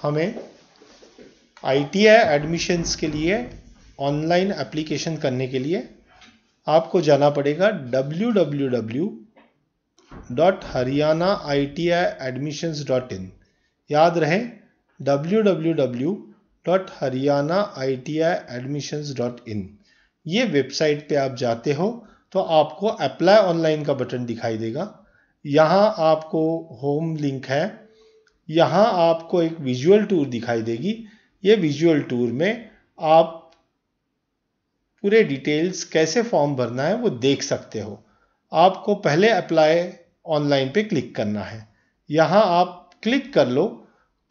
हमें ITI admissions के लिए ऑनलाइन एप्लीकेशन करने के लिए आपको जाना पड़ेगा www.haryanaitiadmissions.in। याद रहे www.haryanaitiadmissions.in। ये वेबसाइट पे आप जाते हो तो आपको अप्लाई ऑनलाइन का बटन दिखाई देगा। यहाँ आपको होम लिंक है, यहाँ आपको एक विजुअल टूर दिखाई देगी। ये विजुअल टूर में आप पूरे डिटेल्स कैसे फॉर्म भरना है वो देख सकते हो। आपको पहले अप्लाई ऑनलाइन पे क्लिक करना है। यहाँ आप क्लिक कर लो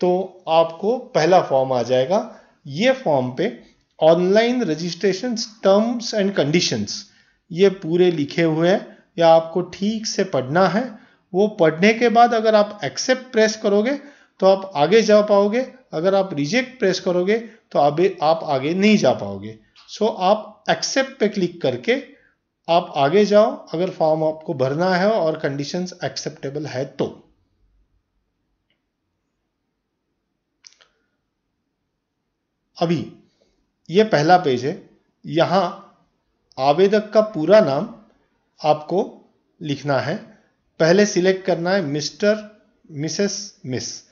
तो आपको पहला फॉर्म आ जाएगा। ये फॉर्म पे online registration terms and conditions ये पूरे लिखे हुए हैं, या आपको ठीक से पढ़ना है। वो पढ़ने के बाद अगर आप एक्सेप्ट प्रेस करोगे तो आप आगे जा पाओगे, अगर आप रिजेक्ट प्रेस करोगे तो आप आगे नहीं जा पाओगे। सो आप एक्सेप्ट पे क्लिक करके आप आगे जाओ, अगर फॉर्म आपको भरना है और कंडीशंस एक्सेप्टेबल है तो। अभी ये पहला पेज है। यहां आवेदक का पूरा नाम आपको लिखना है। पहले सिलेक्ट करना है मिस्टर, मिसेस, मिस।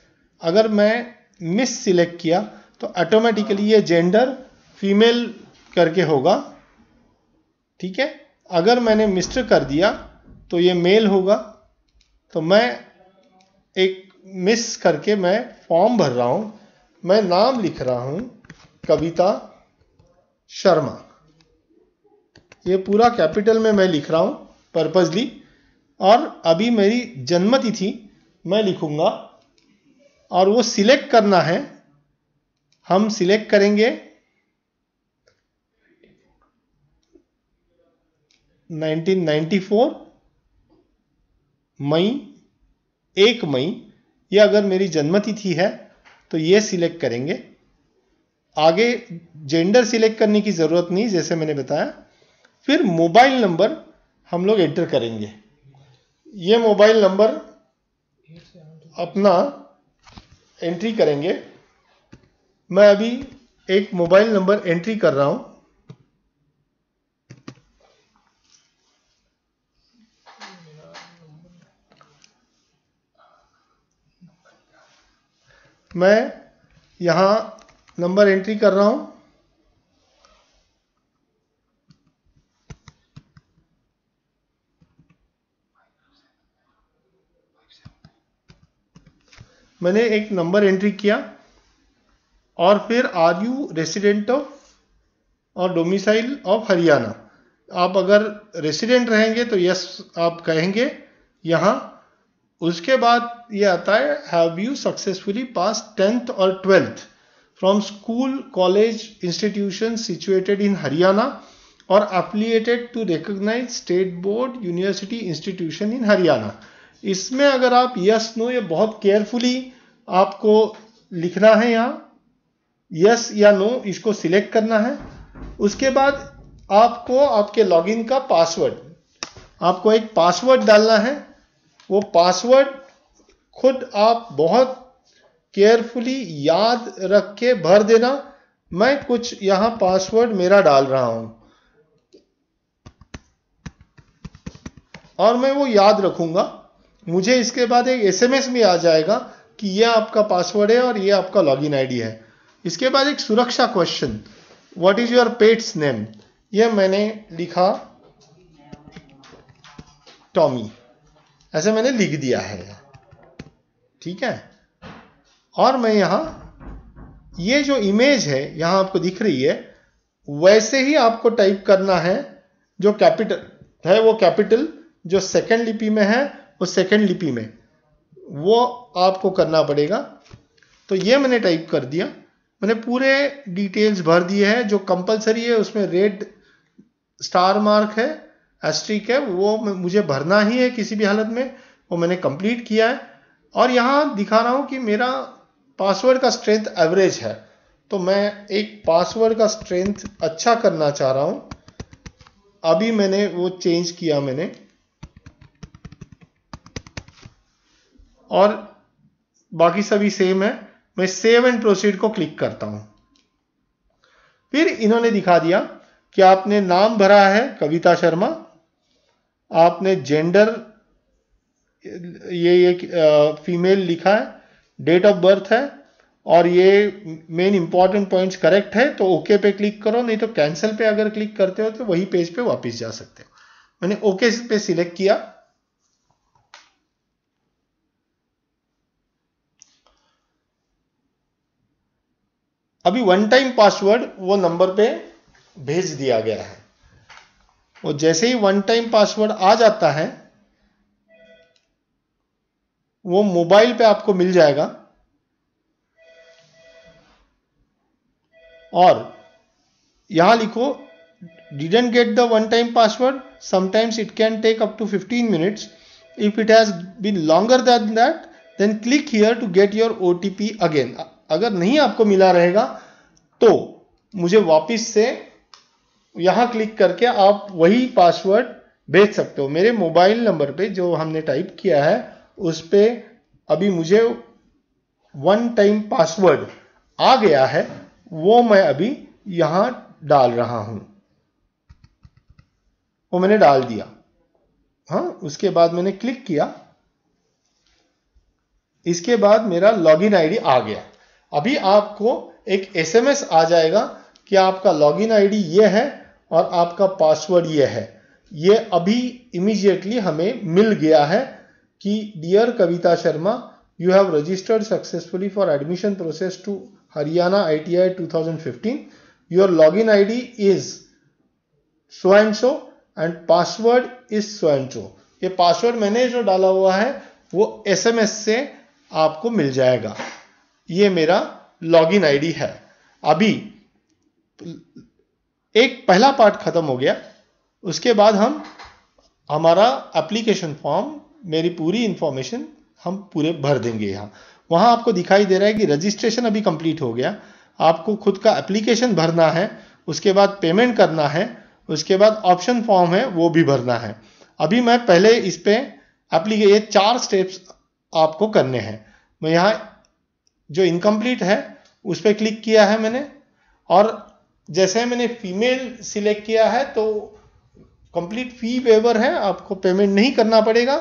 अगर मैं मिस सिलेक्ट किया तो ऑटोमेटिकली ये जेंडर फीमेल करके होगा, ठीक है। अगर मैंने मिस्टर कर दिया तो ये मेल होगा। तो मैं एक मिस करके मैं फॉर्म भर रहा हूं। मैं नाम लिख रहा हूं कविता शर्मा। ये पूरा कैपिटल में मैं लिख रहा हूं पर्पजली। और अभी मेरी जन्म तिथि मैं लिखूंगा और वो सिलेक्ट करना है। हम सिलेक्ट करेंगे 1994 मई, 1 मई। ये अगर मेरी जन्म तिथि है तो ये सिलेक्ट करेंगे। आगे जेंडर सिलेक्ट करने की जरूरत नहीं, जैसे मैंने बताया। फिर मोबाइल नंबर हम लोग एंटर करेंगे। ये मोबाइल नंबर अपना एंट्री करेंगे। मैं अभी एक मोबाइल नंबर एंट्री कर रहा हूं। मैं यहां नंबर एंट्री कर रहा हूं। मैंने एक नंबर एंट्री किया और फिर आर यू रेसिडेंट ऑफ और डोमिसाइल ऑफ हरियाणा। आप अगर रेसिडेंट रहेंगे तो यस आप कहेंगे यहां। उसके बाद ये आता है have you successfully pass 10th और 12th from school, college, institution situated in Haryana और affiliated to recognize state board, university, institution in Haryana. इसमें अगर आप यस नो, ये बहुत केयरफुली आपको लिखना है। यहाँ यस या नो इसको सिलेक्ट करना है। उसके बाद आपको आपके लॉगिन का पासवर्ड, आपको एक पासवर्ड डालना है। वो पासवर्ड खुद आप बहुत केयरफुली याद रख के भर देना। मैं कुछ यहां पासवर्ड मेरा डाल रहा हूं और मैं वो याद रखूंगा। मुझे इसके बाद एक एसएमएस भी आ जाएगा कि यह आपका पासवर्ड है और यह आपका लॉगिन आईडी है। इसके बाद एक सुरक्षा question, what is your pets name. यह मैंने लिखा टॉमी, ऐसे मैंने लिख दिया है, ठीक है। और मैं यहां ये जो इमेज है यहां आपको दिख रही है, वैसे ही आपको टाइप करना है। जो कैपिटल है वो कैपिटल, जो सेकंड लिपि में है वो सेकंड लिपि में, वो आपको करना पड़ेगा। तो ये मैंने टाइप कर दिया। मैंने पूरे डिटेल्स भर दिए हैं। जो कंपलसरी है उसमें रेड स्टार मार्क है, एस्ट्रिक है, वो मुझे भरना ही है किसी भी हालत में। वो मैंने कंप्लीट किया है। और यहां दिखा रहा हूं कि मेरा पासवर्ड का स्ट्रेंथ एवरेज है। तो मैं एक पासवर्ड का स्ट्रेंथ अच्छा करना चाह रहा हूं। अभी मैंने वो चेंज किया मैंने, और बाकी सभी सेम है। मैं सेव एंड प्रोसीड को क्लिक करता हूं। फिर इन्होंने दिखा दिया कि आपने नाम भरा है कविता शर्मा, आपने जेंडर ये फीमेल लिखा है, डेट ऑफ बर्थ है, और ये मेन इंपॉर्टेंट पॉइंट्स करेक्ट है तो ओके पे क्लिक करो, नहीं तो कैंसिल पे अगर क्लिक करते हो तो वही पेज पे वापस जा सकते हो। मैंने ओके पे सिलेक्ट किया। अभी वन टाइम पासवर्ड वो नंबर पे भेज दिया गया है। वो जैसे ही वन टाइम पासवर्ड आ जाता है वो मोबाइल पे आपको मिल जाएगा, और यहां लिखो didn't get the one time password, sometimes it can take up to 15 minutes. If it has been longer than that, then click here to get your OTP again. अगर नहीं आपको मिला रहेगा तो मुझे वापस से यहां क्लिक करके आप वही पासवर्ड भेज सकते हो। मेरे मोबाइल नंबर पे जो हमने टाइप किया है उस पे अभी मुझे वन टाइम पासवर्ड आ गया है, वो मैं अभी यहां डाल रहा हूं। वो मैंने डाल दिया। हाँ, उसके बाद मैंने क्लिक किया। इसके बाद मेरा लॉगिन आईडी आ गया। अभी आपको एक एसएमएस आ जाएगा कि आपका लॉगिन आईडी ये है और आपका पासवर्ड ये है। ये अभी इमीडिएटली हमें मिल गया है कि dear Kavita Sharma, you have registered successfully for admission process to Haryana ITI 2015। Your login ID is so and so and password is so and so. ये पासवर्ड मैंने जो डाला हुआ है वो एसएमएस से आपको मिल जाएगा। ये मेरा लॉगिन आईडी है। अभी एक पहला पार्ट खत्म हो गया। उसके बाद हम हमारा एप्लीकेशन फॉर्म, मेरी पूरी इंफॉर्मेशन हम पूरे भर देंगे। यहाँ वहां आपको दिखाई दे रहा है कि रजिस्ट्रेशन अभी कंप्लीट हो गया। आपको खुद का एप्लीकेशन भरना है, उसके बाद पेमेंट करना है, उसके बाद ऑप्शन फॉर्म है वो भी भरना है। अभी मैं पहले इस पे ये 4 स्टेप्स आपको करने हैं। मैं यहाँ जो इनकम्प्लीट है उस पर क्लिक किया है मैंने, और जैसे मैंने फीमेल सिलेक्ट किया है तो कंप्लीट फी वेवर है, आपको पेमेंट नहीं करना पड़ेगा,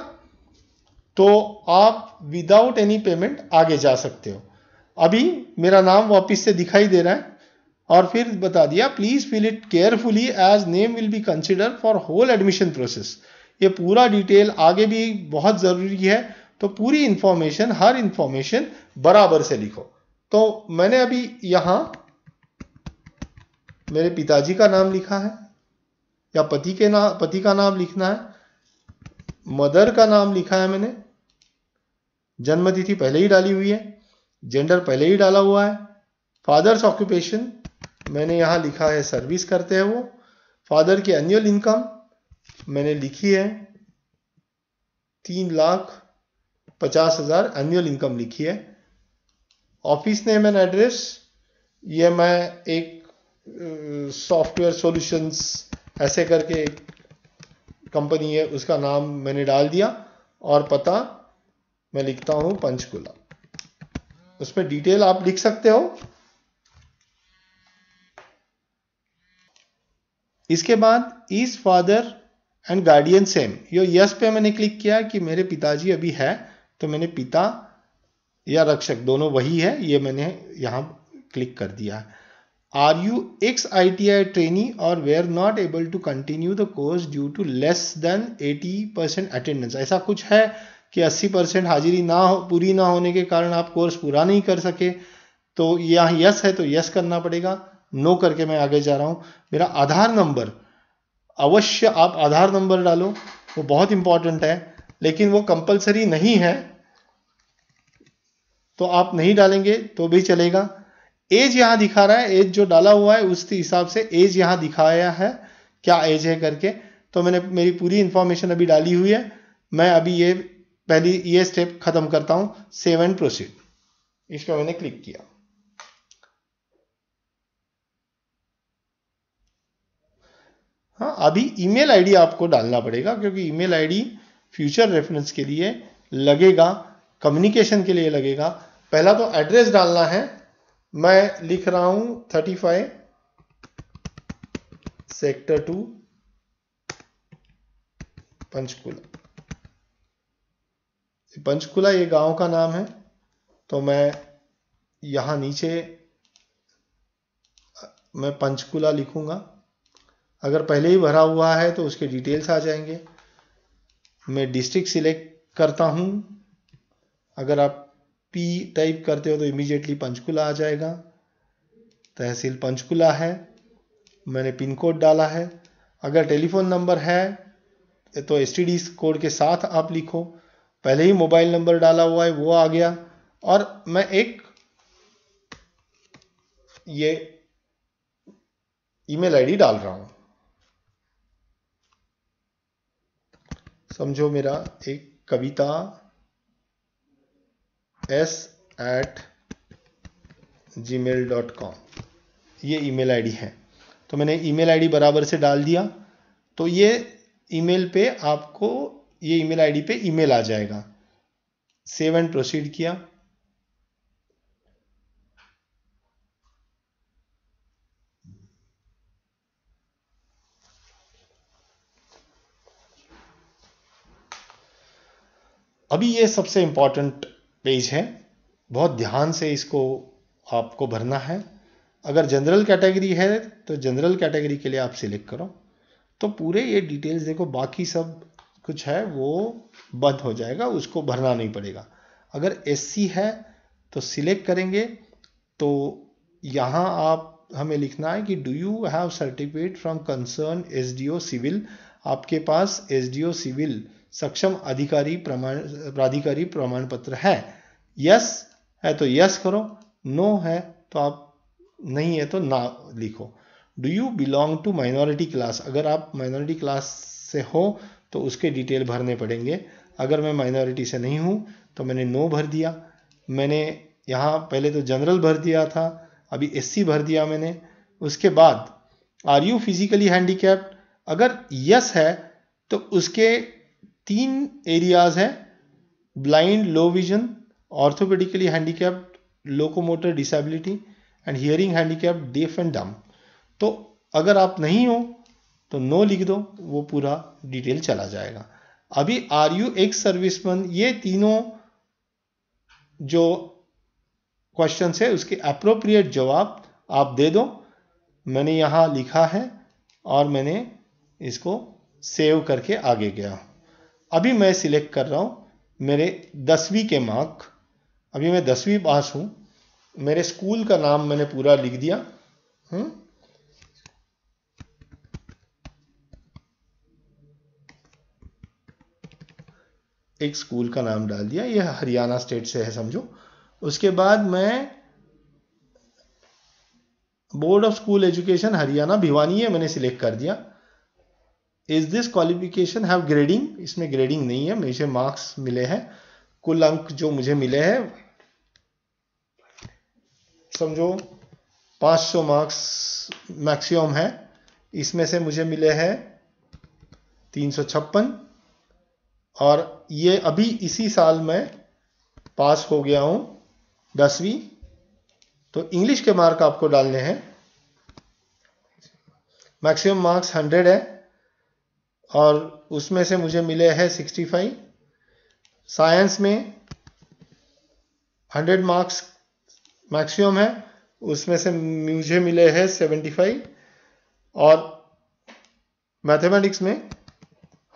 तो आप विदाउट एनी पेमेंट आगे जा सकते हो। अभी मेरा नाम वापस से दिखाई दे रहा है और फिर बता दिया please fill it carefully as name will be consider for whole admission process. ये पूरा डिटेल आगे भी बहुत जरूरी है, तो पूरी इंफॉर्मेशन, हर इंफॉर्मेशन बराबर से लिखो। तो मैंने अभी यहां मेरे पिताजी का नाम लिखा है, या पति का नाम लिखना है, मदर का नाम लिखा है मैंने, जन्म तिथि पहले ही डाली हुई है, जेंडर पहले ही डाला हुआ है, फादर्स ऑक्यूपेशन मैंने यहां लिखा है सर्विस करते हैं वो, फादर की एनुअल इनकम मैंने लिखी है 3,50,000 एनुअल इनकम लिखी है। ऑफिस नेम एंड एड्रेस ये मैं एक सॉफ्टवेयर सॉल्यूशंस ऐसे करके कंपनी है उसका नाम मैंने डाल दिया, और पता मैं लिखता हूं पंचकुला। उसमें डिटेल आप लिख सकते हो। इसके बाद is father and guardian same, yo yes पे मैंने क्लिक किया कि मेरे पिताजी अभी है, तो मैंने पिता या रक्षक दोनों वही है, ये मैंने यहां क्लिक कर दिया। Are you ex ITI trainee और were not able to continue the course due to less than 80% attendance. ऐसा कुछ है कि 80% हाजिरी पूरी ना होने के कारण आप कोर्स पूरा नहीं कर सके, तो यहाँ यस है तो यस करना पड़ेगा, नो करके मैं आगे जा रहा हूं। मेरा आधार नंबर, अवश्य आप आधार नंबर डालो, वो बहुत इंपॉर्टेंट है, लेकिन वो कंपलसरी नहीं है, तो आप नहीं डालेंगे तो भी चलेगा। एज यहां दिखा रहा है, एज जो डाला हुआ है उस हिसाब से एज यहां दिखाया है क्या एज है करके, तो मैंने मेरी पूरी इंफॉर्मेशन अभी डाली हुई है। मैं अभी ये स्टेप खत्म करता हूं, सेव एंड प्रोसीड, इस पर मैंने क्लिक किया। हाँ, अभी ईमेल आईडी आपको डालना पड़ेगा, क्योंकि ईमेल आईडी फ्यूचर रेफरेंस के लिए लगेगा, कम्युनिकेशन के लिए लगेगा। पहला तो एड्रेस डालना है। मैं लिख रहा हूं 35 सेक्टर 2 पंचकुला। पंचकुला ये गांव का नाम है, तो मैं यहां नीचे मैं पंचकुला लिखूंगा। अगर पहले ही भरा हुआ है तो उसके डिटेल्स आ जाएंगे। मैं डिस्ट्रिक्ट सिलेक्ट करता हूं। अगर आप पी टाइप करते हो तो इमीडिएटली पंचकुला आ जाएगा। तहसील पंचकुला है। मैंने पिन कोड डाला है। अगर टेलीफोन नंबर है तो एसटीडी कोड के साथ आप लिखो। पहले ही मोबाइल नंबर डाला हुआ है, वो आ गया। और मैं एक ये ईमेल आईडी डाल रहा हूं। समझो मेरा एक कविता s@gmail.com ये ईमेल आईडी है। तो मैंने ईमेल आईडी बराबर से डाल दिया, तो ये ईमेल पे आपको ये ईमेल आईडी पे ईमेल आ जाएगा। सेव एंड प्रोसीड किया। अभी ये सबसे इंपॉर्टेंट पेज है, बहुत ध्यान से इसको आपको भरना है। अगर जनरल कैटेगरी है तो जनरल कैटेगरी के लिए आप सिलेक्ट करो, तो पूरे ये डिटेल्स देखो, बाकी सब कुछ है वो बंद हो जाएगा, उसको भरना नहीं पड़ेगा। अगर एससी है तो सिलेक्ट करेंगे, तो यहाँ आप हमें लिखना है कि do you have certificate from concern SDO civil. आपके पास एसडीओ सिविल सक्षम अधिकारी प्राधिकारी प्रमाण पत्र है। यस है तो यस करो, नो है तो आप नहीं है तो ना लिखो। Do you belong to minority class, अगर आप माइनॉरिटी क्लास से हो तो उसके डिटेल भरने पड़ेंगे। अगर मैं माइनॉरिटी से नहीं हूं तो मैंने नो भर दिया। मैंने यहाँ पहले तो जनरल भर दिया था, अभी एससी भर दिया मैंने। उसके बाद आर यू फिजिकली हैंडीकैप्ड, अगर यस है तो उसके 3 एरियाज हैं, blind, low vision, orthopedically handicapped, locomotor disability and hearing handicapped, deaf and dumb. तो अगर आप नहीं हो तो नो लिख दो, वो पूरा डिटेल चला जाएगा। अभी आर यू एक्स सर्विसमैन, ये तीनों जो क्वेश्चन है उसके अप्रोप्रिएट जवाब आप दे दो। मैंने यहां लिखा है और मैंने इसको सेव करके आगे गया। अभी मैं सिलेक्ट कर रहा हूं मेरे 10वीं के मार्क। अभी मैं 10वीं पास हूं। मेरे स्कूल का नाम मैंने पूरा लिख दिया। एक स्कूल का नाम डाल दिया, ये हरियाणा स्टेट से है समझो। उसके बाद मैं board of school education Haryana Bhiwani है मैंने सिलेक्ट कर दिया। Is this qualification have grading, इसमें ग्रेडिंग नहीं है, मुझे मार्क्स मिले हैं। कुल अंक जो मुझे मिले हैं समझो 500 मार्क्स मैक्सिमम है। इसमें से मुझे मिले हैं 356, और ये अभी इसी साल मैं पास हो गया हूं 10वीं। तो इंग्लिश के मार्क आपको डालने हैं। मैक्सिमम मार्क्स 100 है और उसमें से मुझे मिले हैं 65। साइंस में 100 मार्क्स मैक्सिमम है, उसमें से मुझे मिले हैं 75। और मैथमेटिक्स में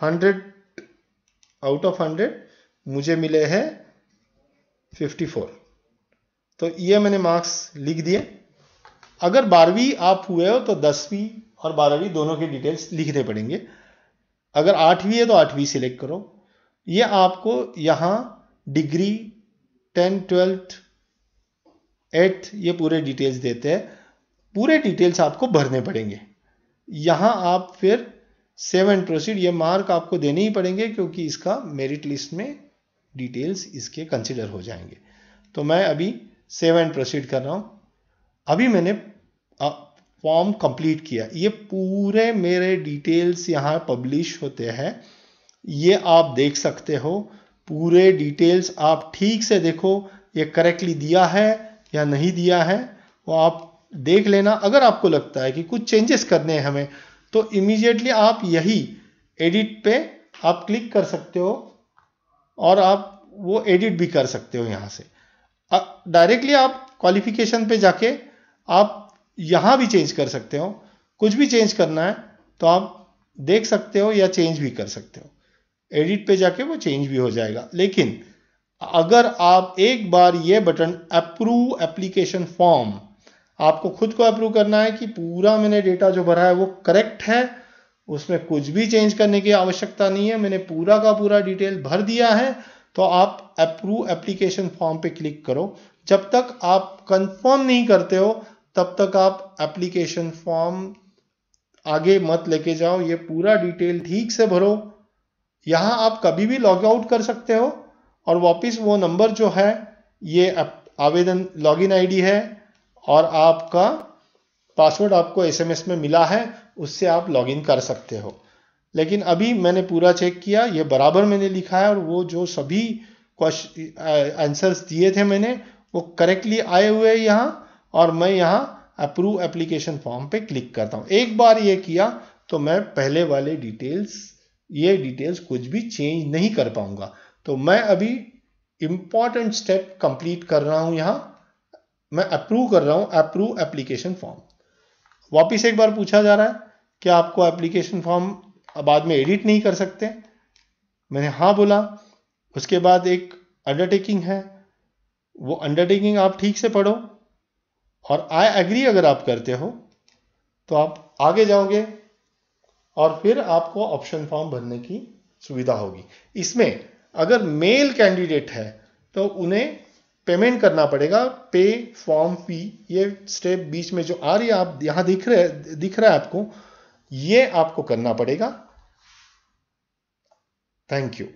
100 आउट ऑफ 100 मुझे मिले हैं 54। तो ये मैंने मार्क्स लिख दिए। अगर 12वीं आप हुए हो तो 10वीं और 12वीं दोनों के डिटेल्स लिखने पड़ेंगे। अगर 8वीं है तो 8वीं सिलेक्ट करो। ये आपको यहां डिग्री 10, 12, 8 ये पूरे डिटेल्स देते हैं। पूरे डिटेल्स आपको भरने पड़ेंगे। यहां आप फिर सेव एंड प्रोसीड, ये मार्क आपको देने ही पड़ेंगे क्योंकि इसका मेरिट लिस्ट में डिटेल्स इसके कंसिडर हो जाएंगे। तो मैं अभी सेव एंड प्रोसीड कर रहा हूं। अभी मैंने फॉर्म कंप्लीट किया। ये पूरे मेरे डिटेल्स यहां पब्लिश होते हैं, ये आप देख सकते हो। पूरे डिटेल्स आप ठीक से देखो, ये करेक्टली दिया है या नहीं दिया है, वो आप देख लेना। अगर आपको लगता है कि कुछ चेंजेस करने हैं हमें, तो इमीडिएटली आप यही एडिट पे आप क्लिक कर सकते हो और आप वो एडिट भी कर सकते हो यहाँ से। डायरेक्टली आप क्वालिफिकेशन पे जाके आप यहाँ भी चेंज कर सकते हो। कुछ भी चेंज करना है तो आप देख सकते हो या चेंज भी कर सकते हो। एडिट पे जाके वो चेंज भी हो जाएगा। लेकिन अगर आप एक बार ये बटन अप्रूव एप्लीकेशन फॉर्म, आपको खुद को अप्रूव करना है कि पूरा मैंने डेटा जो भरा है वो करेक्ट है, उसमें कुछ भी चेंज करने की आवश्यकता नहीं है, मैंने पूरा का पूरा डिटेल भर दिया है, तो आप अप्रूव एप्लीकेशन फॉर्म पे क्लिक करो। जब तक आप कंफर्म नहीं करते हो तब तक आप एप्लीकेशन फॉर्म आगे मत लेके जाओ। ये पूरा डिटेल ठीक से भरो। यहाँ आप कभी भी लॉग आउट कर सकते हो और वापस वो नंबर जो है, ये आवेदन लॉगिन आईडी है और आपका पासवर्ड आपको एसएमएस में मिला है, उससे आप लॉगिन कर सकते हो। लेकिन अभी मैंने पूरा चेक किया, ये बराबर मैंने लिखा है और वो जो सभी आंसर्स दिए थे मैंने, वो करेक्टली आए हुए हैं यहाँ। और मैं यहाँ अप्रूव एप्लीकेशन फॉर्म पे क्लिक करता हूँ। एक बार ये किया तो मैं पहले वाले ये डिटेल्स कुछ भी चेंज नहीं कर पाऊंगा। तो मैं अभी इंपॉर्टेंट स्टेप कंप्लीट कर रहा हूं। यहां मैं अप्रूव कर रहा हूं, अप्रूव एप्लीकेशन फॉर्म। वापिस एक बार पूछा जा रहा है कि आपको एप्लीकेशन फॉर्म बाद में एडिट नहीं कर सकते, मैंने हाँ बोला। उसके बाद एक अंडरटेकिंग है, वो अंडरटेकिंग आप ठीक से पढ़ो और आई एग्री अगर आप करते हो तो आप आगे जाओगे और फिर आपको ऑप्शन फॉर्म भरने की सुविधा होगी। इसमें अगर मेल कैंडिडेट है तो उन्हें पेमेंट करना पड़ेगा, पे फॉर्म फी। ये स्टेप बीच में जो आ रही है, आप यहां दिख रहा है आपको, ये आपको करना पड़ेगा। Thank you.